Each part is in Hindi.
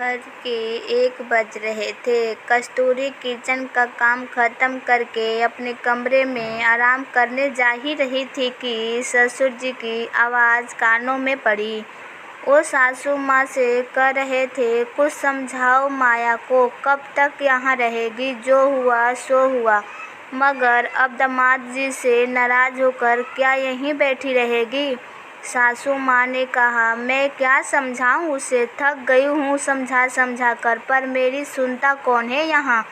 घर के 1 बज रहे थे। कस्तूरी किचन का काम खत्म करके अपने कमरे में आराम करने जा ही रही थी कि ससुर जी की आवाज़ कानों में पड़ी। वो सासू माँ से कह रहे थे, कुछ समझाओ माया को, कब तक यहाँ रहेगी, जो हुआ सो हुआ, मगर अब दामाद जी से नाराज़ होकर क्या यहीं बैठी रहेगी। सासू माँ ने कहा, मैं क्या समझाऊं उसे, थक गई हूँ समझा समझा कर, पर मेरी सुनता कौन है यहाँ।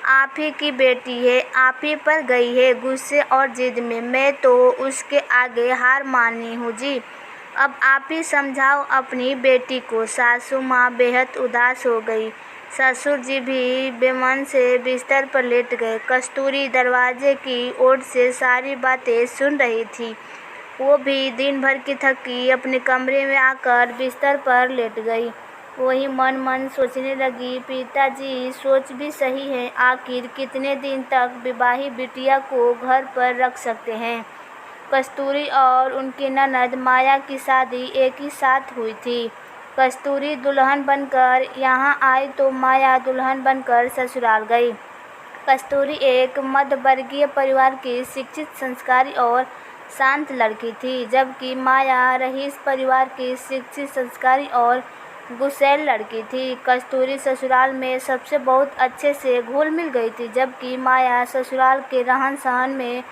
आप ही की बेटी है, आप ही पर गई है गुस्से और जिद में, मैं तो उसके आगे हार मानी हूँ जी। अब आप ही समझाओ अपनी बेटी को। सासू माँ बेहद उदास हो गई। ससुर जी भी बेमन से बिस्तर पर लेट गए। कस्तूरी दरवाजे की ओर से सारी बातें सुन रही थी। वो भी दिन भर की थकी अपने कमरे में आकर बिस्तर पर लेट गई। वही मन मन सोचने लगी, पिताजी सोच भी सही है, आखिर कितने दिन तक विवाही बिटिया को घर पर रख सकते हैं। कस्तूरी और उनकी ननद माया की शादी एक ही साथ हुई थी। कस्तूरी दुल्हन बनकर यहाँ आई तो माया दुल्हन बनकर ससुराल गई। कस्तूरी एक मध्यवर्गीय परिवार की शिक्षित, संस्कारी और शांत लड़की थी, जबकि माया रईस परिवार की शिक्षित, संस्कारी और गुस्सैल लड़की थी। कस्तूरी ससुराल में सबसे बहुत अच्छे से घुल मिल गई थी, जबकि माया ससुराल के रहन सहन में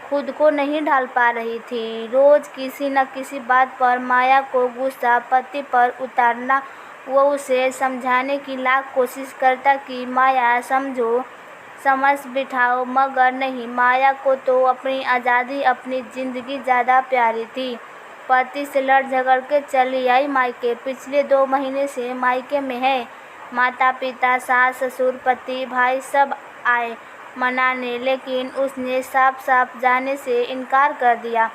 खुद को नहीं ढाल पा रही थी। रोज किसी न किसी बात पर माया को गुस्सा पति पर उतारना, वो उसे समझाने की लाख कोशिश करता कि माया समझो, समझ बिठाओ, मगर नहीं। माया को तो अपनी आज़ादी, अपनी ज़िंदगी ज़्यादा प्यारी थी। पति से लड़ झगड़ के चली आई मायके, पिछले 2 महीने से मायके में है। माता पिता, सास ससुर, पति भाई सब आए मनाने, लेकिन उसने साफ साफ जाने से इनकार कर दिया।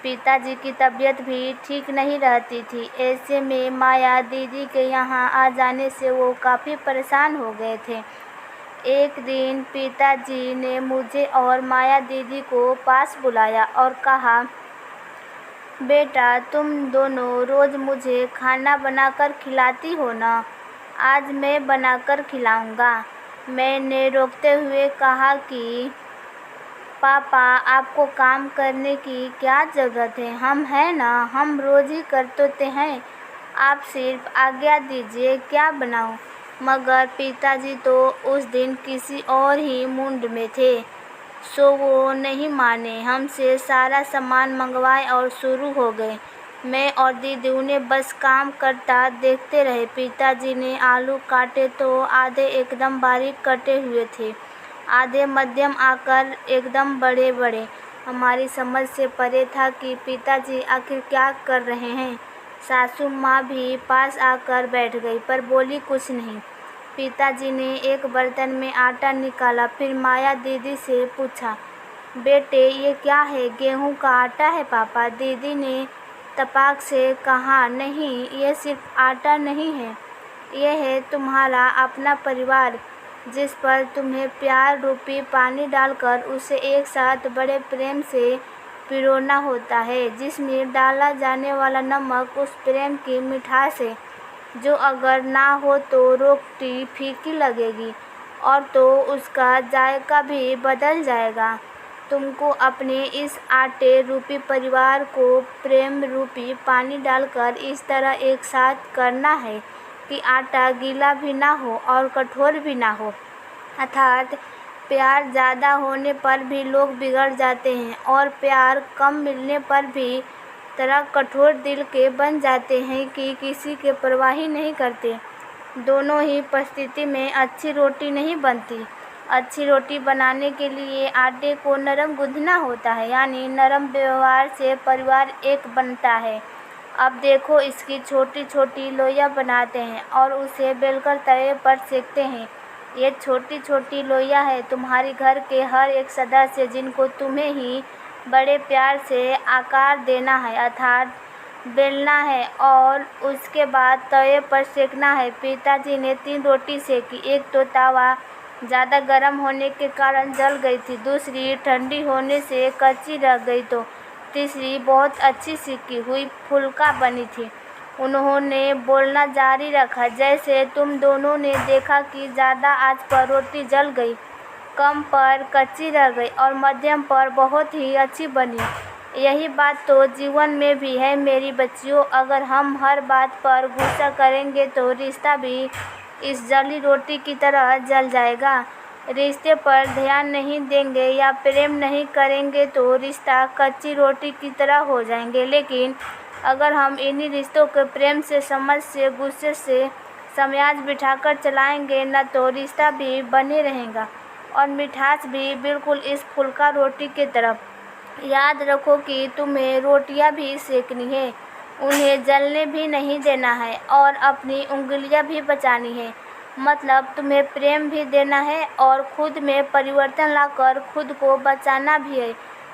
पिताजी की तबीयत भी ठीक नहीं रहती थी। ऐसे में माया दीदी के यहाँ आ जाने से वो काफ़ी परेशान हो गए थे। एक दिन पिताजी ने मुझे और माया दीदी को पास बुलाया और कहा, बेटा तुम दोनों रोज़ मुझे खाना बनाकर खिलाती हो ना, आज मैं बनाकर खिलाऊंगा। मैंने रोकते हुए कहा कि पापा आपको काम करने की क्या ज़रूरत है, हम हैं ना, हम रोज़ ही करते हैं, आप सिर्फ आज्ञा दीजिए क्या बनाऊं। मगर पिताजी तो उस दिन किसी और ही मूड में थे, सो वो नहीं माने। हमसे सारा सामान मंगवाए और शुरू हो गए। मैं और दीदी उन्हें बस काम करता देखते रहे। पिताजी ने आलू काटे तो आधे एकदम बारीक कटे हुए थे, आधे मध्यम आकर एकदम बड़े बड़े। हमारी समझ से परे था कि पिताजी आखिर क्या कर रहे हैं। सासू माँ भी पास आकर बैठ गई, पर बोली कुछ नहीं। पिताजी ने एक बर्तन में आटा निकाला, फिर माया दीदी से पूछा, बेटे ये क्या है, गेहूं का आटा है पापा। दीदी ने तपाक से कहा, नहीं ये सिर्फ आटा नहीं है, ये है तुम्हारा अपना परिवार, जिस पर तुम्हें प्यार रूपी पानी डालकर उसे एक साथ बड़े प्रेम से पिरोना होता है, जिसमें डाला जाने वाला नमक उस प्रेम की मिठास है, जो अगर ना हो तो रोटी फीकी लगेगी और तो उसका जायका भी बदल जाएगा। तुमको अपने इस आटे रूपी परिवार को प्रेम रूपी पानी डालकर इस तरह एक साथ करना है कि आटा गीला भी ना हो और कठोर भी ना हो। अर्थात प्यार ज़्यादा होने पर भी लोग बिगड़ जाते हैं और प्यार कम मिलने पर भी तरह कठोर दिल के बन जाते हैं कि किसी के परवाह ही नहीं करते। दोनों ही परिस्थिति में अच्छी रोटी नहीं बनती। अच्छी रोटी बनाने के लिए आटे को नरम गूंथना होता है, यानी नरम व्यवहार से परिवार एक बनता है। अब देखो, इसकी छोटी छोटी लोइयाँ बनाते हैं और उसे बेलकर तवे पर सेकते हैं। ये छोटी छोटी लोइयाँ है तुम्हारे घर के हर एक सदस्य, जिनको तुम्हें ही बड़े प्यार से आकार देना है, अर्थात बेलना है और उसके बाद तवे पर सेकना है। पिताजी ने 3 रोटी सेकी। एक तो तवा ज़्यादा गर्म होने के कारण जल गई थी, दूसरी ठंडी होने से कच्ची रह गई, तो तीसरी बहुत अच्छी सेकी हुई फुल्का बनी थी। उन्होंने बोलना जारी रखा, जैसे तुम दोनों ने देखा कि ज़्यादा आंच पर रोटी जल गई, कम पर कच्ची रह गई और मध्यम पर बहुत ही अच्छी बनी। यही बात तो जीवन में भी है मेरी बच्चियों। अगर हम हर बात पर गुस्सा करेंगे तो रिश्ता भी इस जली रोटी की तरह जल जाएगा। रिश्ते पर ध्यान नहीं देंगे या प्रेम नहीं करेंगे तो रिश्ता कच्ची रोटी की तरह हो जाएंगे। लेकिन अगर हम इन्हीं रिश्तों को प्रेम से, समझ से, गुस्से से समयाज बिठाकर चलाएंगे न तो रिश्ता भी बने रहेगा और मिठास भी बिल्कुल इस फुल्का रोटी की तरफ। याद रखो कि तुम्हें रोटियां भी सेकनी है, उन्हें जलने भी नहीं देना है और अपनी उंगलियां भी बचानी है। मतलब तुम्हें प्रेम भी देना है और खुद में परिवर्तन लाकर खुद को बचाना भी है।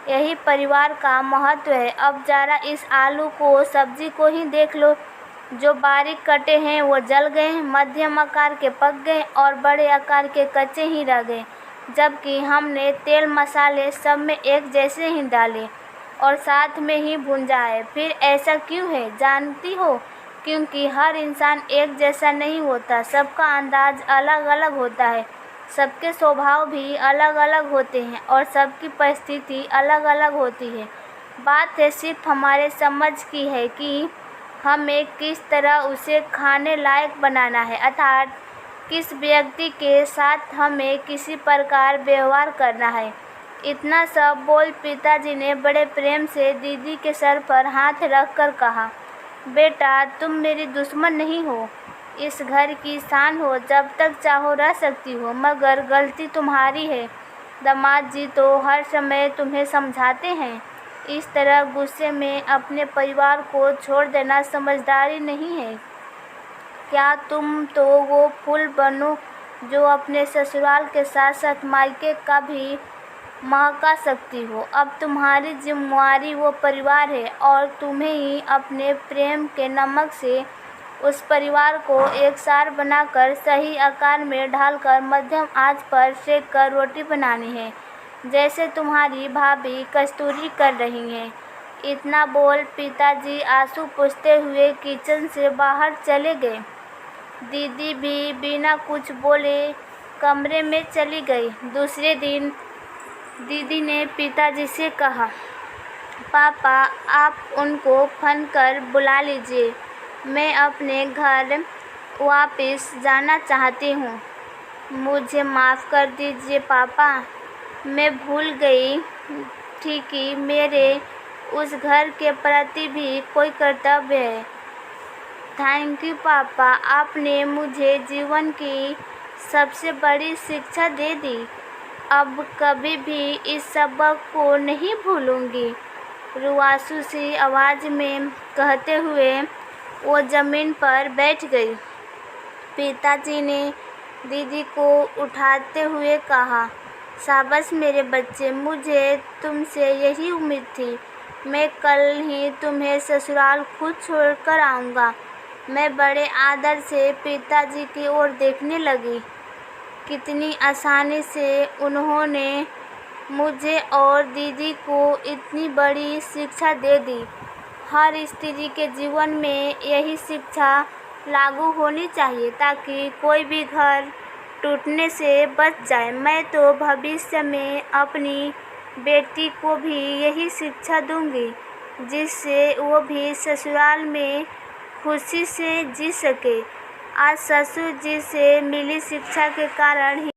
यही परिवार का महत्व है। अब जरा इस आलू को, सब्जी को ही देख लो। जो बारीक कटे हैं वो जल गए, मध्यम आकार के पक गए और बड़े आकार के कच्चे ही रह गए, जबकि हमने तेल मसाले सब में एक जैसे ही डाले और साथ में ही भूंजा है। फिर ऐसा क्यों है जानती हो? क्योंकि हर इंसान एक जैसा नहीं होता, सबका अंदाज अलग अलग होता है, सबके स्वभाव भी अलग अलग होते हैं और सबकी परिस्थिति अलग अलग होती है। बात है सिर्फ हमारे समझ की है कि हमें किस तरह उसे खाने लायक बनाना है, अर्थात किस व्यक्ति के साथ हमें किसी प्रकार व्यवहार करना है। इतना सब बोल पिताजी ने बड़े प्रेम से दीदी के सर पर हाथ रखकर कहा, बेटा तुम मेरी दुश्मन नहीं हो, इस घर की शान हो, जब तक चाहो रह सकती हो, मगर गलती तुम्हारी है। दामाद जी तो हर समय तुम्हें समझाते हैं। इस तरह गुस्से में अपने परिवार को छोड़ देना समझदारी नहीं है। क्या तुम तो वो फूल बनो जो अपने ससुराल के साथ साथ मायके का भी महका सकती हो। अब तुम्हारी जिम्मेवारी वो परिवार है और तुम्हें ही अपने प्रेम के नमक से उस परिवार को एक सार बनाकर सही आकार में ढालकर मध्यम आंच पर सेक कर रोटी बनानी है, जैसे तुम्हारी भाभी कस्तूरी कर रही हैं। इतना बोल पिताजी आंसू पोंछते हुए किचन से बाहर चले गए। दीदी भी बिना कुछ बोले कमरे में चली गई। दूसरे दिन दीदी ने पिताजी से कहा, पापा आप उनको फोन कर बुला लीजिए, मैं अपने घर वापस जाना चाहती हूँ। मुझे माफ़ कर दीजिए पापा, मैं भूल गई थी कि मेरे उस घर के प्रति भी कोई कर्तव्य है। थैंक यू पापा, आपने मुझे जीवन की सबसे बड़ी शिक्षा दे दी। अब कभी भी इस सबक को नहीं भूलूंगी, रुआंसू सी आवाज़ में कहते हुए वो ज़मीन पर बैठ गई। पिताजी ने दीदी को उठाते हुए कहा, शाबाश मेरे बच्चे, मुझे तुमसे यही उम्मीद थी। मैं कल ही तुम्हें ससुराल खुद छोड़कर आऊँगा। मैं बड़े आदर से पिताजी की ओर देखने लगी। कितनी आसानी से उन्होंने मुझे और दीदी को इतनी बड़ी शिक्षा दे दी। हर स्त्री के जीवन में यही शिक्षा लागू होनी चाहिए ताकि कोई भी घर टूटने से बच जाए। मैं तो भविष्य में अपनी बेटी को भी यही शिक्षा दूंगी, जिससे वो भी ससुराल में खुशी से जी सके। आज ससुर जी से मिली शिक्षा के कारण ही